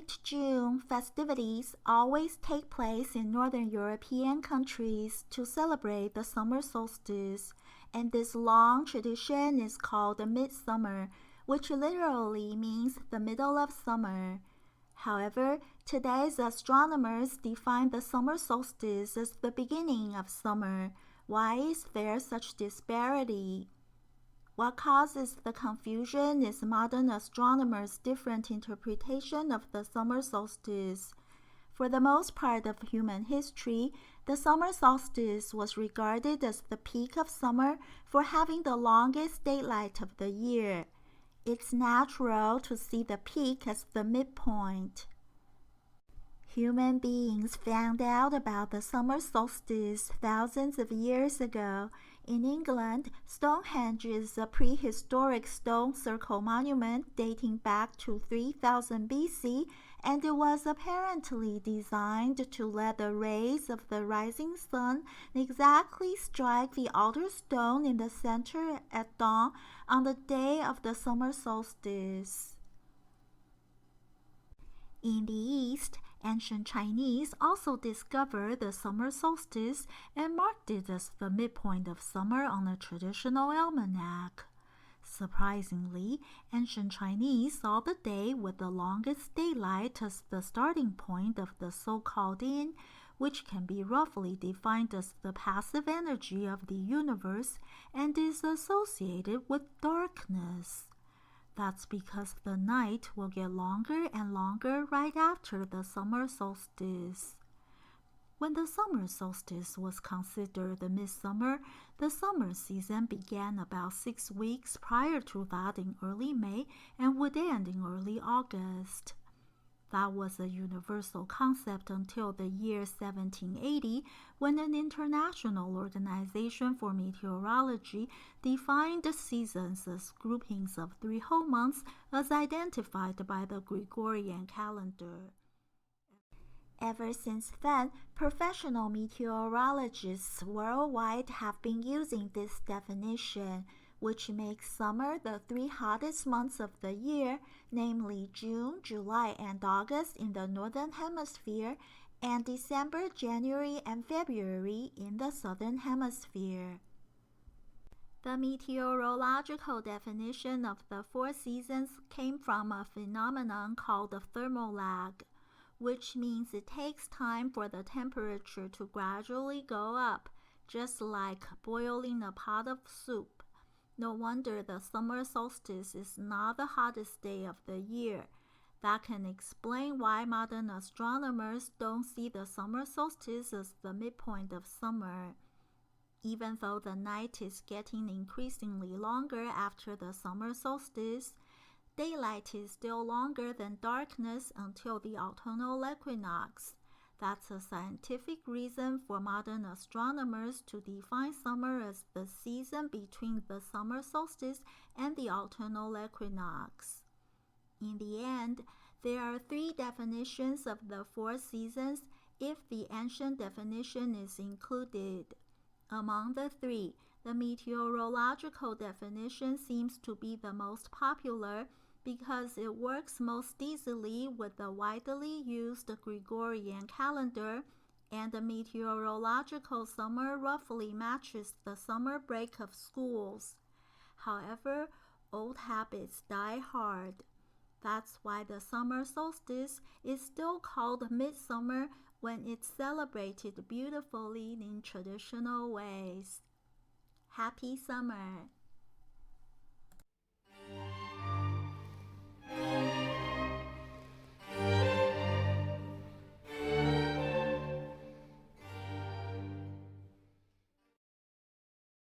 late June, festivities always take place in northern European countries to celebrate the summer solstice, and this long tradition is called the midsummer, which literally means the middle of summer. However, today's astronomers define the summer solstice as the beginning of summer. Why is there such disparity? What causes the confusion is modern astronomers' different interpretation of the summer solstice. For the most part of human history, the summer solstice was regarded as the peak of summer for having the longest daylight of the year. It's natural to see the peak as the midpoint. Human beings found out about the summer solstice thousands of years ago. In England, Stonehenge is a prehistoric stone circle monument dating back to 3000 BC, and it was apparently designed to let the rays of the rising sun exactly strike the outer stone in the center at dawn on the day of the summer solstice. In the East, ancient Chinese also discovered the summer solstice and marked it as the midpoint of summer on a traditional almanac. Surprisingly, ancient Chinese saw the day with the longest daylight as the starting point of the so-called yin, which can be roughly defined as the passive energy of the universe and is associated with darkness. That's because the night will get longer and longer right after the summer solstice. When the summer solstice was considered the midsummer, the summer season began about 6 weeks prior to that in early May and would end in early August. That was a universal concept until the year 1780, when an international organization for meteorology defined seasons as groupings of 3 whole months as identified by the Gregorian calendar. Ever since then, professional meteorologists worldwide have been using this definition, which makes summer the 3 hottest months of the year, namely June, July, and August in the Northern Hemisphere, and December, January, and February in the Southern Hemisphere. The meteorological definition of the 4 seasons came from a phenomenon called the thermo lag, which means it takes time for the temperature to gradually go up, just like boiling a pot of soup. No wonder the summer solstice is not the hottest day of the year. That can explain why modern astronomers don't see the summer solstice as the midpoint of summer. Even though the night is getting increasingly longer after the summer solstice, daylight is still longer than darkness until the autumnal equinox. That's a scientific reason for modern astronomers to define summer as the season between the summer solstice and the autumnal equinox. In the end, there are 3 definitions of the 4 seasons if the ancient definition is included. Among the 3, the meteorological definition seems to be the most popular because it works most easily with the widely used Gregorian calendar, and the meteorological summer roughly matches the summer break of schools. However, old habits die hard. That's why the summer solstice is still called midsummer when it's celebrated beautifully in traditional ways. Happy summer!